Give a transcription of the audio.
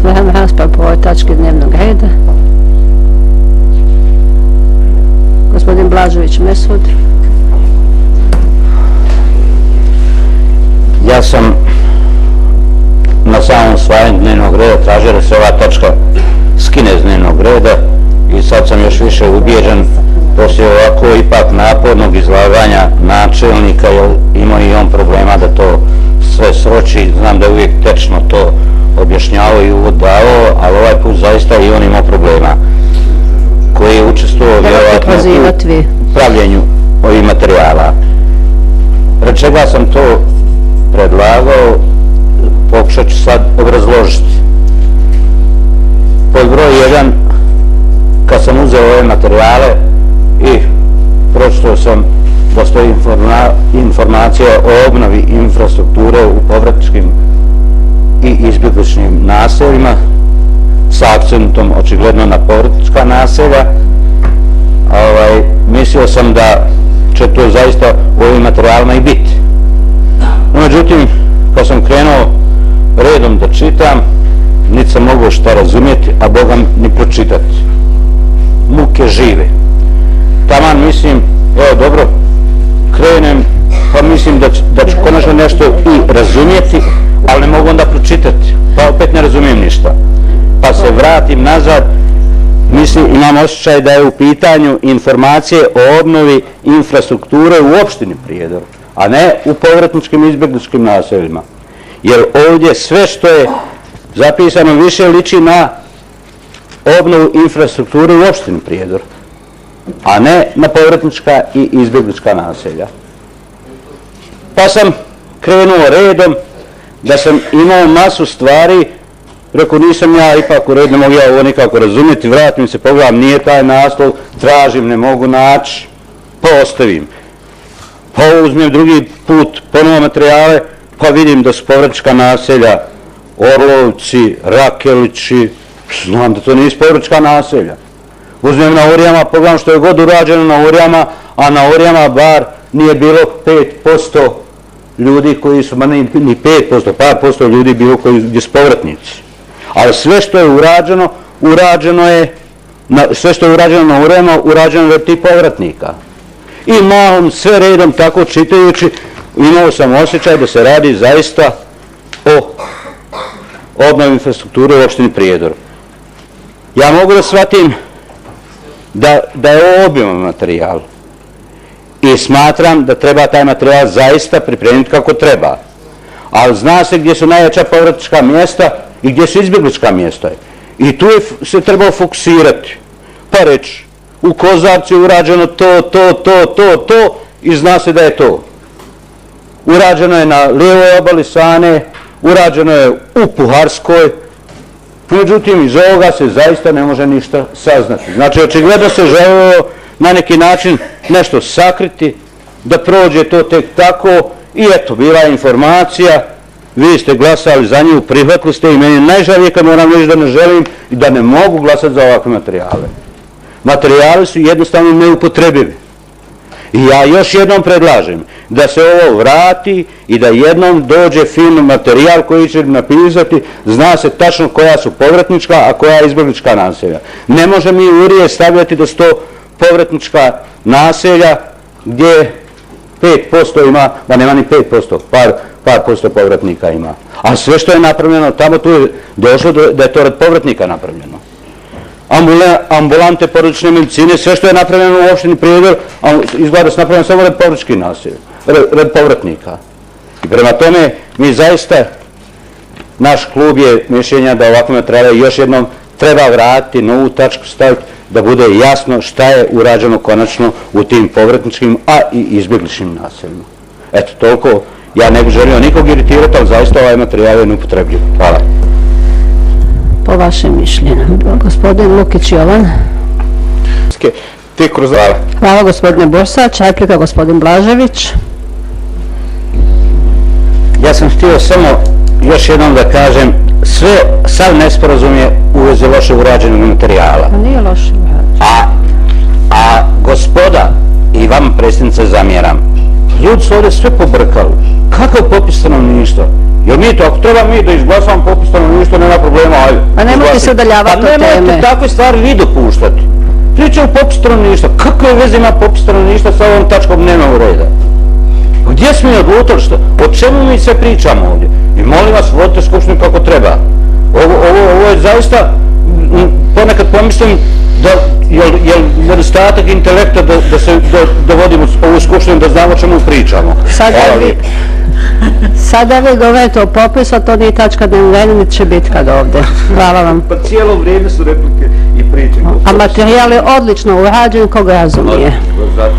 otvaramo raspravu po ovoj tački dnevnog reda. Gospodin Blažević Mesud. Ja sam na samom usvajanju dnevnog reda tražio da se ova točka skine s dnevnog reda i sad sam još više ubijeđen poslije ovako ipak napornog izlaganja načelnika, jer ima i on problema da to sve sroči. Znam da je uvijek tečno to objašnjavao i uvod davao, ali ovaj put zaista i on imao problema koji je učestvovao vjerovatno u pravljenju ovih materijala. Pred čega sam to predlagao, pokušat ću sad obrazložiti. Pod broj 1, kad sam uzeo ove materijale i pročitao sam da stoji informacija o obnovi infrastrukture u povratničkim i izbjegličnim naseljima sa akcentom očigledno na povratnička naselja. Mislio sam da će to zaista u ovim materijalima i biti. Međutim, kad sam krenuo redom da čitam, niti sam mogao šta razumjeti, a Boga ni pročitati. Muke žive. Taman mislim, evo dobro, krenem, pa mislim da ću konačno nešto i razumjeti, ali ne mogu onda pročitati, pa opet ne razumijem ništa. Pa se vratim nazad, mislim, imam osjećaj da je u pitanju informacije o obnovi infrastrukture u opštini Prijedor, a ne u povratničkim i izbjegličkim naseljima. Jer ovdje sve što je zapisano više liči na obnovu infrastrukture u opštini Prijedor, a ne na povratnička i izbjeglička naselja. Pa sam krenuo redom, da sam imao masu stvari, rekao nisam ja ipak u redu, ne mogu ja ovo nikako razumjeti, vratim se, pogledam, nije taj naslov, tražim, ne mogu naći, pa ostavim. Pa uzmem drugi put ponovo materijale, pa vidim da su povratnička naselja Orlovci, Rakelići, znam da to nisu povratnička naselja. Uzmem na Orijama, pogledam što je god urađeno na Orijama, a na Orijama bar nije bilo 5% ljudi koji su, ni 5%, par posto ljudi bilo koji gdje su povratnici. Ali sve što je urađeno, sve što je urađeno na Orijama, urađeno je tih povratnika. I mahom sve redom tako čitajući, imao sam osjećaj da se radi zaista o obnovi infrastrukture u opštini Prijedor. Ja mogu da shvatim da je ovo obiman materijal i smatram da treba taj materijal zaista pripremiti kako treba. Ali zna se gdje su najjača povratnička mjesta i gdje su izbjeglička mjesta. I tu se treba fokusirati. Pa reći, u Kozarcu je urađeno to i zna se da je to. Urađeno je na lijevoj obali Sane, urađeno je u Puharskoj, međutim iz ovoga se zaista ne može ništa saznati. Znači očigledno se želelo na neki način nešto sakriti, da prođe to tek tako i eto, bila je informacija, vi ste glasali za nju, prihvatili ste i meni najžalije kad moram reći da ne želim i da ne mogu glasati za ovakve materijale. Materijali su jednostavno neupotrebivi. I ja još jednom predlažem da se ovo vrati i da jednom dođe film materijal koji će napisati, zna se tačno koja su povratnička, a koja je izbjeglička naselja. Ne može mi u urije stavljati da su to povratnička naselja gdje 5% ima, da nema ni 5%, par posto povratnika ima. A sve što je napravljeno tamo, tu je došlo da je to rad povratnika napravljeno. Ambulante porodične medicine, sve što je napravljeno u opštini Prijedor, izgleda da se napravljeno samo rad povratničkih naselja, rad povratnika. I prema tome, mi zaista, naš klub je mišljenja da ovakve materijale još jednom treba vratiti, novu tačku staviti, da bude jasno šta je urađeno konačno u tim povratničkim, a i izbjegličnim naseljima. Eto, toliko. Ja ne bih želio nikog iritirati, ali zaista ovaj materijal je neupotrebljiv. Hvala. Po vašem mišljenju. Gospodin Lukić Jovan. Hvala gospodine Borsać. Replika gospodin Blažević. Ja sam htio samo još jednom da kažem, sav nesporazum je u vezi loše urađenog materijala. Pa nije loše urađeno. A gospoda, i vam predsjednice zamjeram, ljudi su ovdje sve pobrkali. Kakav popis stanovništva? Jer mi to, ako treba mi da izglasamo popis stanovništva, nema problema, ajde. A Nemojte se udaljavati od Pa teme. nemojte takve stvari vi dopuštati. Pričamo popis stanovništva. Kakve veze ima popis stanovništva sa ovom tačkom dnevnog reda? Gdje smo mi odlutali što? O čemu mi sve pričamo ovdje? I molim vas, vodite skupštinu kako treba. Ovo je zaista, ponekad pomislim da je nedostatak intelekta da se dovodimo ovu skupštinu da znamo o čemu pričamo. Sada vi govorite o popisu, a to nije tačka dnevnog reda, niti će biti kad ovdje. Hvala vam. Pa cijelo vrijeme su replike i priče. A materijal je odlično urađen, koga razumije. Zato